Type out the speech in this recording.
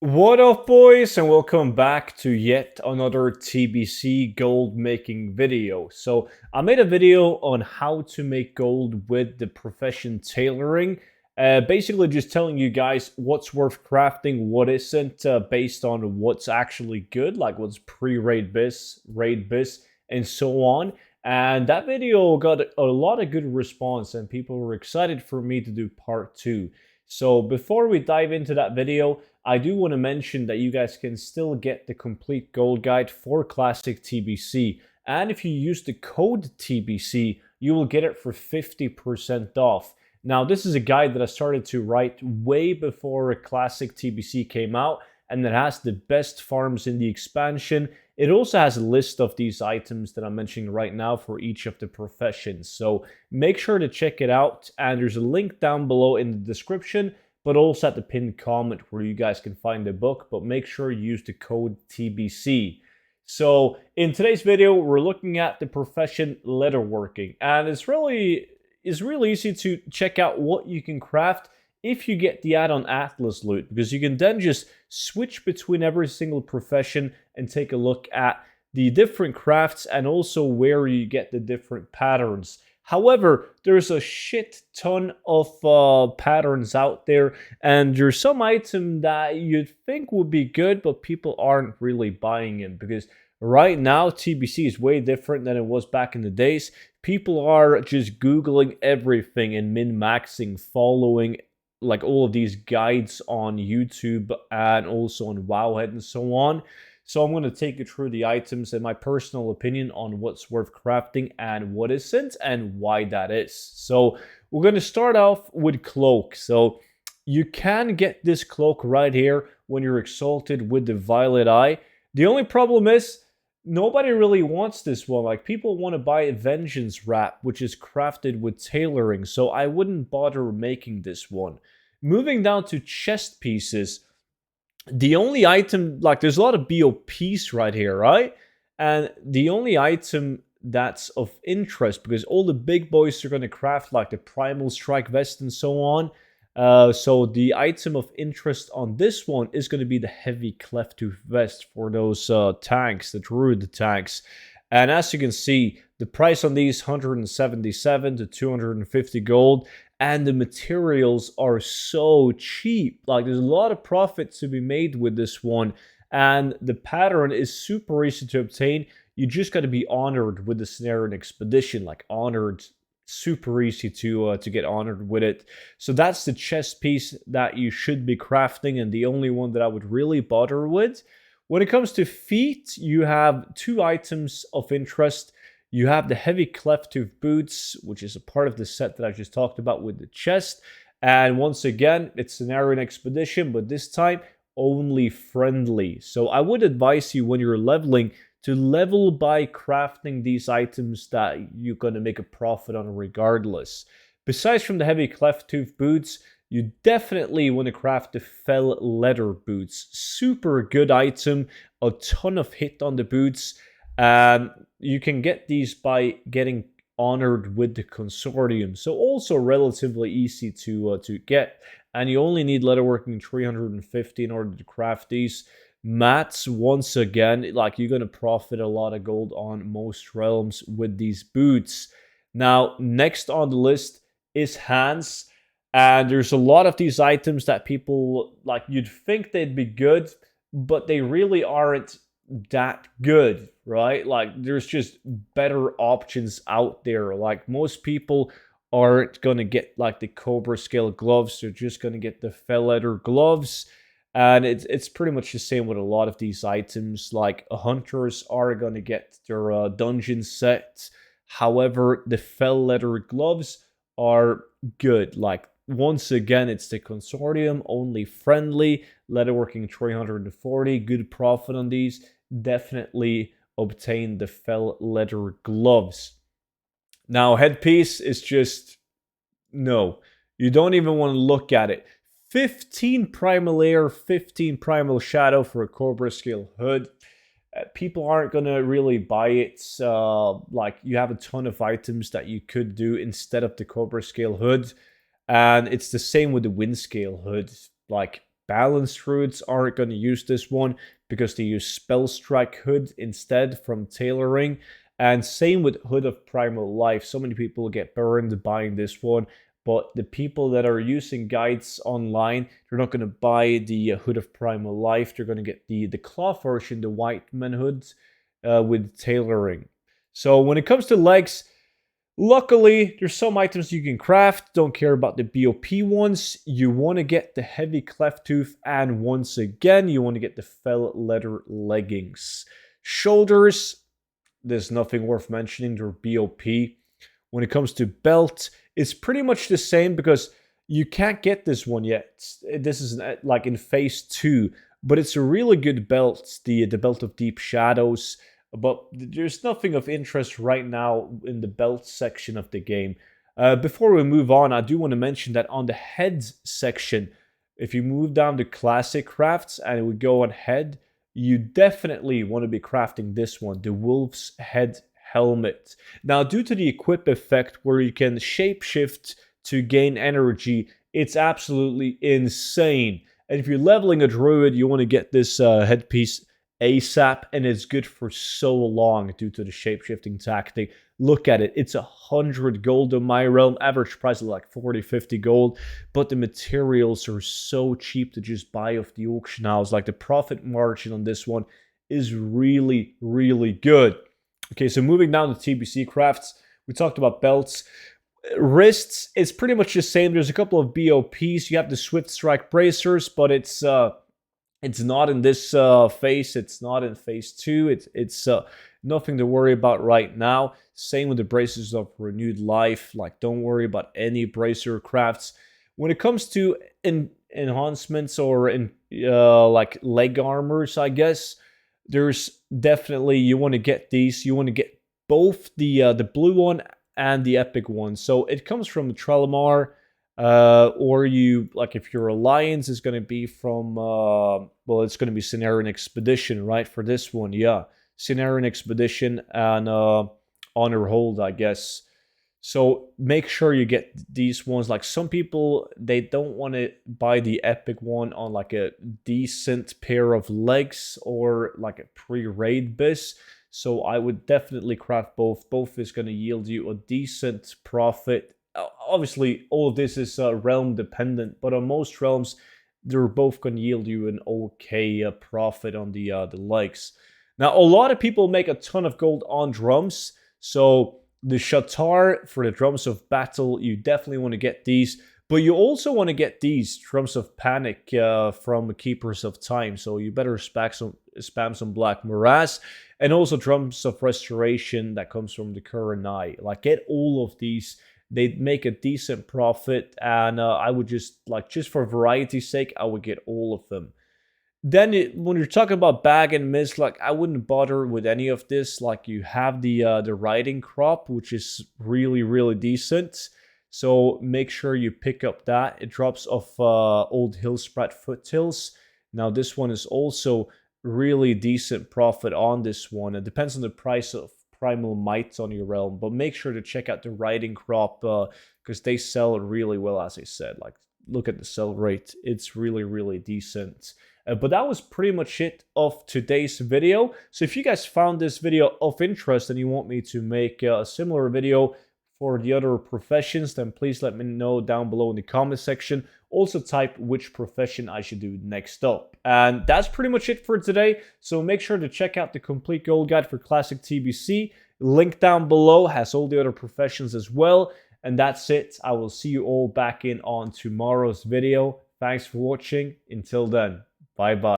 What up, boys, and welcome back to yet another TBC gold making video. So I made a video on how to make gold with the profession tailoring. Basically just telling you guys what's worth crafting, what isn't, based on what's actually good, like what's pre-raid bis, raid bis, and so on. And that video got a lot of good response, and people were excited for me to do part 2. So before we dive into that video, I do want to mention that you guys can still get the complete gold guide for Classic TBC. And if you use the code TBC, you will get it for 50% off. Now, this is a guide that I started to write way before Classic TBC came out, and it has the best farms in the expansion. It also has a list of these items that I'm mentioning right now for each of the professions. So make sure to check it out, and there's a link down below in the description, but also at the pinned comment where you guys can find the book. But make sure you use the code TBC. So in today's video, we're looking at the profession leatherworking, and it's really easy to check out what you can craft if you get the add-on Atlas loot, because you can then just switch between every single profession and take a look at the different crafts and also where you get the different patterns. However, there's a shit ton of patterns out there, and there's some item that you'd think would be good, but people aren't really buying it because right now TBC is way different than it was back in the days. People are just Googling everything and min-maxing, following like all of these guides on YouTube and also on Wowhead and so on. So I'm going to take you through the items and my personal opinion on what's worth crafting and what isn't and why that is. So we're going to start off with cloak. So you can get this cloak right here when you're exalted with the violet eye. The only problem is nobody really wants this one. Like, people want to buy a vengeance wrap, which is crafted with tailoring. So I wouldn't bother making this one. Moving down to chest pieces. The only item, like, there's a lot of BOPs right here, right? And the only item that's of interest, because all the big boys are going to craft like the primal strike vest and so on. So the item of interest on this one is going to be the heavy cleft tooth vest for those tanks, the druid tanks. And as you can see, the price on these 177 to 250 gold, and the materials are so cheap. Like, there's a lot of profit to be made with this one, and the pattern is super easy to obtain. You just got to be honored with the snare and expedition. Like, honored, super easy to get honored with it. So that's the chest piece that you should be crafting, and the only one that I would really bother with. When it comes to feet, you have two items of interest. You have the heavy cleft tooth boots, which is a part of the set that I just talked about with the chest. And once again, it's an Aryan expedition, but this time only friendly. So I would advise you when you're leveling to level by crafting these items that you're going to make a profit on regardless. Besides from the heavy cleft tooth boots, you definitely want to craft the fell leather boots. Super good item, a ton of hit on the boots. You can get these by getting honored with the consortium, so also relatively easy to get, and you only need leatherworking 350 in order to craft these. Mats, once again, like, you're going to profit a lot of gold on most realms with these boots. Now, next on the list is hands, and there's a lot of these items that people, like, you'd think they'd be good, but they really aren't that good, right? Like, there's just better options out there. Like, most people aren't gonna get like the Cobra scale gloves, they're just gonna get the fell leather gloves. And it's pretty much the same with a lot of these items. Like, hunters are gonna get their dungeon set. However, the fell leather gloves are good. Like, once again, it's the consortium, only friendly, leatherworking 340, good profit on these. Definitely obtain the fell leather gloves. Now, headpiece is just, no, you don't even want to look at it. 15 primal air, 15 primal shadow for a Cobra scale hood. People aren't going to really buy it. Like, you have a ton of items that you could do instead of the Cobra scale hood. And it's the same with the wind scale hood. Like, balanced druids aren't going to use this one because they use Spell Strike Hood instead from tailoring. And same with Hood of Primal Life. So many people get burned buying this one, but the people that are using guides online, they're not going to buy the Hood of Primal Life. They're going to get the cloth version, the White Man Hoods, with tailoring. So when it comes to legs, luckily, there's some items you can craft. Don't care about the BOP ones. You want to get the heavy cleft tooth, and once again, you want to get the fell leather leggings. Shoulders, there's nothing worth mentioning. They're BOP. When it comes to belt, it's pretty much the same because you can't get this one yet. This is like in phase 2, but it's a really good belt, the Belt of Deep Shadows. But there's nothing of interest right now in the belt section of the game. Before we move on, I do want to mention that on the heads section, if you move down to classic crafts and we go on head, you definitely want to be crafting this one, the Wolf's Head Helmet. Now, due to the equip effect where you can shapeshift to gain energy, it's absolutely insane. And if you're leveling a druid, you want to get this headpiece ASAP, and it's good for so long due to the shapeshifting tactic. Look at it, it's 100 gold in my realm, average price is like 40-50 gold, but the materials are so cheap to just buy off the auction house. Like, the profit margin on this one is really, really good. Okay, so moving down to TBC crafts, we talked about belts. Wrists, it's pretty much the same. There's a couple of BOPs. You have the Swift Strike bracers, but it's not in this phase. It's not in phase 2. It's nothing to worry about right now. Same with the bracers of renewed life. Like, don't worry about any bracer crafts. When it comes to enhancements or like leg armors, I guess there's definitely, you want to get these. You want to get both the blue one and the epic one. So it comes from Trelamar. Or you, like, if your alliance is going to be from, well, it's going to be Cenarian Expedition, right? For this one, yeah. Cenarian Expedition and Honor Hold, I guess. So make sure you get these ones. Like, some people, they don't want to buy the epic one on like a decent pair of legs or like a pre-raid bis. So I would definitely craft both. Both is going to yield you a decent profit. Obviously, all of this is realm dependent, but on most realms, they're both going to yield you an okay profit on the legs. Now, a lot of people make a ton of gold on drums, so the Shatar for the Drums of Battle, you definitely want to get these, but you also want to get these Drums of Panic from Keepers of Time, so you better spam some Black Morass, and also Drums of Restoration that comes from the Kuranai. Like, get all of these. They'd make a decent profit, and I would just for variety's sake, I would get all of them. Then when you're talking about bag and mist, like, I wouldn't bother with any of this. Like, you have the riding crop, which is really, really decent. So make sure you pick up that. It drops off Old Hillsprat Foothills. Now, this one is also really decent profit on this one. It depends on the price of Primal Mites on your realm, but make sure to check out the riding crop because they sell really well, as I said. Like, look at the sell rate, it's really, really decent. But that was pretty much it of today's video. So if you guys found this video of interest and you want me to make a similar video for the other professions, then please let me know down below in the comment section. Also type which profession I should do next up. And that's pretty much it for today. So make sure to check out the complete gold guide for classic TBC. Link down below has all the other professions as well. And that's it. I will see you all back in on tomorrow's video. Thanks for watching. Until then, bye bye.